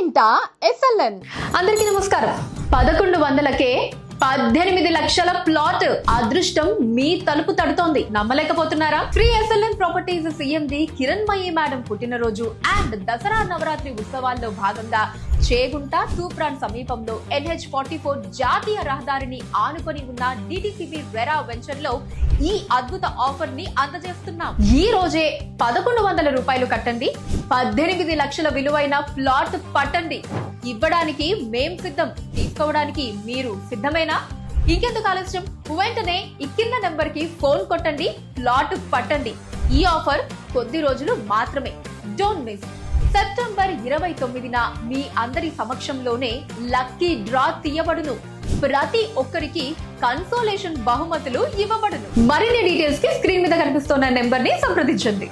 ఇంట SLN. అందరికీ నమస్కారం. 1100కే 18 లక్షల ప్లాట్ అదృష్టం మీ తలుపు తడుతోంది. నమ్మలేకపోతున్నారా? Free SLN properties CMD Kiranmayi madam పుట్టినరోజు అండ్ దసరా నవరాత్రి ఉత్సవాల్లో భాగంగా చేగుంట తూప్రాన్ సమీపంలో NH44 జాతీయ రహదారిని ఆనుకొని ఉన్న DTCP రెరా వెంచర్ లో ఈ అద్భుత ఆఫర్ ని అందజేస్తున్నాం. ఈ రోజే 1100 రూపాయలు కట్టండి, 18 లక్షల విలువైన ప్లాట్ పట్టండి. ఇవ్వడానికి మేం సిద్ధం, తీసుకోవడానికి మీరు సిద్ధమేనా? ఇంకెందుకు ఆలస్యం, వెంటనే ఈ కింద నెంబర్ కి ఫోన్ కొట్టండి, ప్లాట్ పట్టండి. ఈ ఆఫర్ కొద్ది రోజులు మాత్రమే. Don't miss. సెప్టెంబర్ 29న మీ అందరి సమక్షంలోనే లక్కీ డ్రా తీయబడును. ప్రతి ఒక్కరికి కన్సోలేషన్ బహుమతులు ఇవ్వబడును. మరిన్ని డీటెయిల్స్ కి స్క్రీన్ మీద కనిపిస్తున్న నెంబర్ ని సంప్రదించండి.